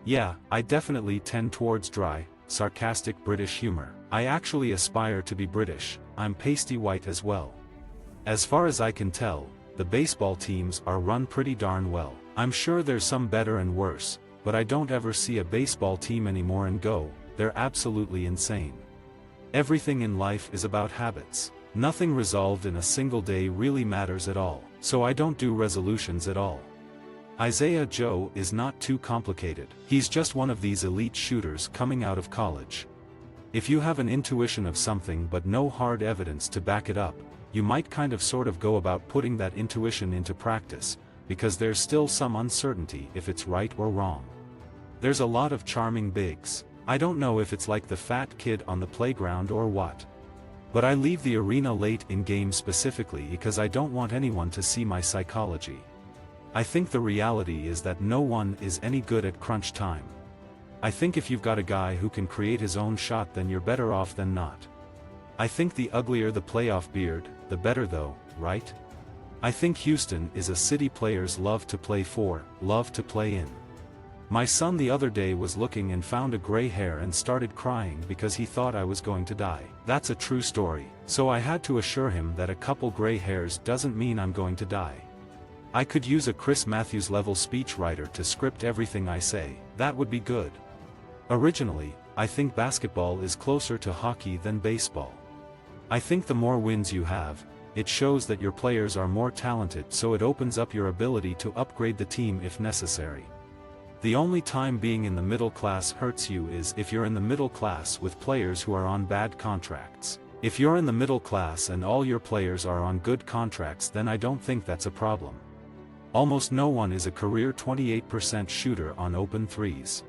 Yeah, I definitely tend towards dry, sarcastic British humor. I actually aspire to be British. I'm pasty white as well. As far as I can tell, the baseball teams are run pretty darn well. I'm sure there's some better and worse, but I don't ever see a baseball team anymore and go, they're absolutely insane. Everything in life is about habits. Nothing resolved in a single day really matters at all, so I don't do resolutions at all. Isaiah Joe is not too complicated. He's just one of these elite shooters coming out of college. If you have an intuition of something but no hard evidence to back it up, you might kind of sort of go about putting that intuition into practice, because there's still some uncertainty if it's right or wrong. There's a lot of charming bigs. I don't know if it's like the fat kid on the playground or what. But I leave the arena late in games specifically because I don't want anyone to see my psychology. I think the reality is that no one is any good at crunch time. I think if you've got a guy who can create his own shot, then you're better off than not. I think the uglier the playoff beard, the better though, right? I think Houston is a city players love to play for, love to play in. My son the other day was looking and found a gray hair and started crying because he thought I was going to die. That's a true story, so I had to assure him that a couple gray hairs doesn't mean I'm going to die. I could use a Chris Matthews level speechwriter to script everything I say. That would be good. Originally, I think basketball is closer to hockey than baseball. I think the more wins you have, it shows that your players are more talented, so it opens up your ability to upgrade the team if necessary. The only time being in the middle class hurts you is if you're in the middle class with players who are on bad contracts. If you're in the middle class and all your players are on good contracts, then I don't think that's a problem. Almost no one is a career 28% shooter on open threes.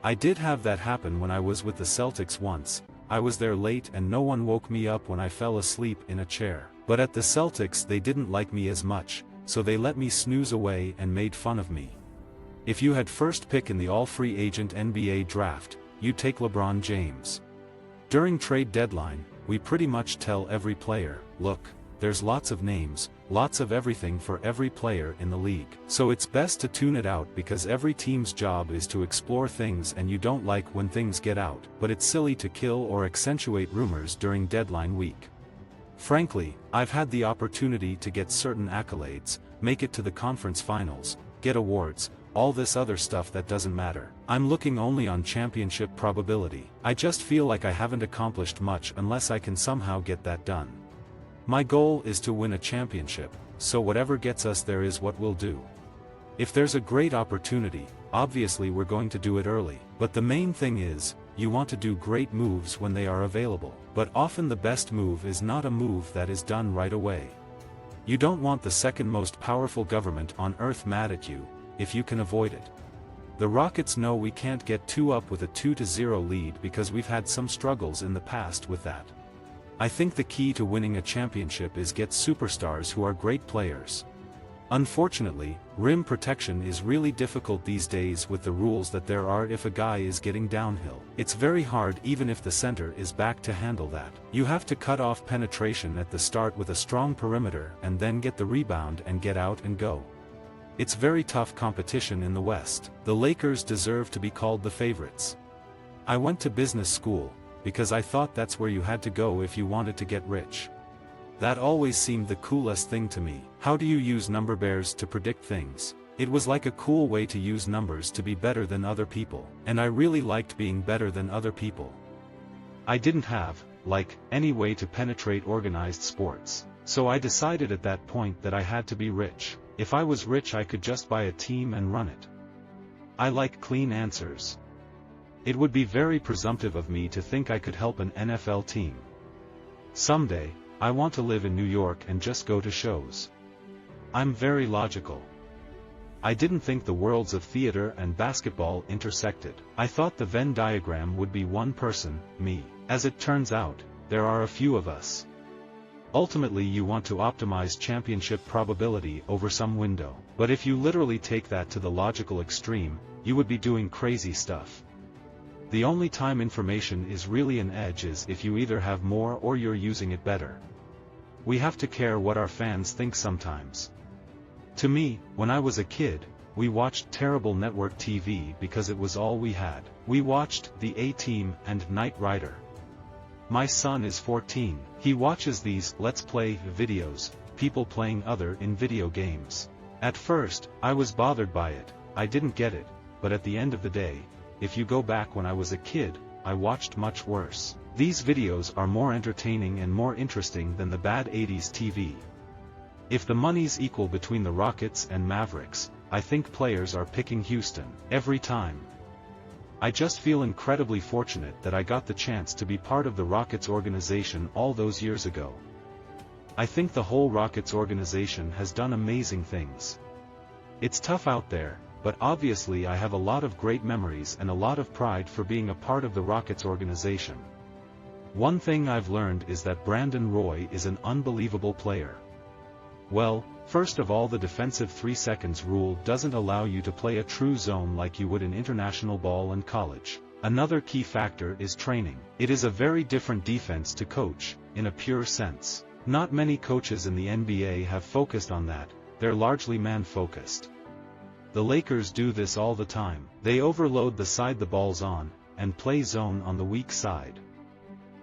I did have that happen when I was with the Celtics once. I was there late and no one woke me up when I fell asleep in a chair. But at the Celtics they didn't like me as much, so they let me snooze away and made fun of me. If you had first pick in the all-free agent NBA draft, you'd take LeBron James. During trade deadline, we pretty much tell every player, look, there's lots of names, lots of everything for every player in the league. So it's best to tune it out because every team's job is to explore things and you don't like when things get out, but it's silly to kill or accentuate rumors during deadline week. Frankly, I've had the opportunity to get certain accolades, make it to the conference finals, get awards, all this other stuff that doesn't matter. I'm looking only on championship probability. I just feel like I haven't accomplished much unless I can somehow get that done. My goal is to win a championship, so whatever gets us there is what we'll do. If there's a great opportunity, obviously we're going to do it early, but the main thing is, you want to do great moves when they are available, but often the best move is not a move that is done right away. You don't want the second most powerful government on earth mad at you, if you can avoid it. The Rockets know we can't get too up with a 2-0 lead because we've had some struggles in the past with that. I think the key to winning a championship is get superstars who are great players. Unfortunately, rim protection is really difficult these days with the rules that there are if a guy is getting downhill. It's very hard even if the center is back to handle that. You have to cut off penetration at the start with a strong perimeter and then get the rebound and get out and go. It's very tough competition in the West. The Lakers deserve to be called the favorites. I went to business school, because I thought that's where you had to go if you wanted to get rich. That always seemed the coolest thing to me. How do you use number bears to predict things? It was like a cool way to use numbers to be better than other people, and I really liked being better than other people. I didn't have, like, any way to penetrate organized sports, so I decided at that point that I had to be rich. If I was rich I could just buy a team and run it. I like clean answers. It would be very presumptive of me to think I could help an NFL team. Someday, I want to live in New York and just go to shows. I'm very logical. I didn't think the worlds of theater and basketball intersected. I thought the Venn diagram would be one person, me. As it turns out, there are a few of us. Ultimately you want to optimize championship probability over some window. But if you literally take that to the logical extreme, you would be doing crazy stuff. The only time information is really an edge is if you either have more or you're using it better. We have to care what our fans think sometimes. To me, when I was a kid, we watched terrible network TV because it was all we had. We watched The A-Team and Knight Rider. My son is 14. He watches these Let's Play videos, people playing other in video games. At first, I was bothered by it, I didn't get it, but at the end of the day, if you go back when I was a kid, I watched much worse. These videos are more entertaining and more interesting than the bad 80s TV. If the money's equal between the Rockets and Mavericks, I think players are picking Houston, every time. I just feel incredibly fortunate that I got the chance to be part of the Rockets organization all those years ago. I think the whole Rockets organization has done amazing things. It's tough out there, but obviously I have a lot of great memories and a lot of pride for being a part of the Rockets organization. One thing I've learned is that Brandon Roy is an unbelievable player. Well, first of all, the defensive 3 seconds rule doesn't allow you to play a true zone like you would in international ball and college. Another key factor is training. It is a very different defense to coach, in a pure sense. Not many coaches in the NBA have focused on that, they're largely man-focused. The Lakers do this all the time. They overload the side the ball's on, and play zone on the weak side.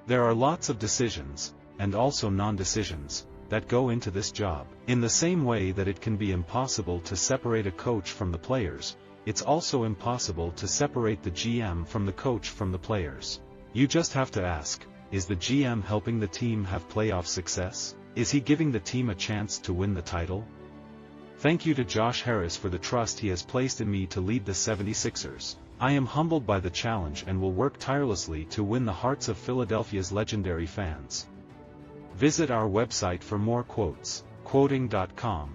There are lots of decisions, and also non-decisions, that go into this job. In the same way that it can be impossible to separate a coach from the players, it's also impossible to separate the GM from the coach from the players. You just have to ask, is the GM helping the team have playoff success? Is he giving the team a chance to win the title? Thank you to Josh Harris for the trust he has placed in me to lead the 76ers. I am humbled by the challenge and will work tirelessly to win the hearts of Philadelphia's legendary fans. Visit our website for more quotes, quoting.com.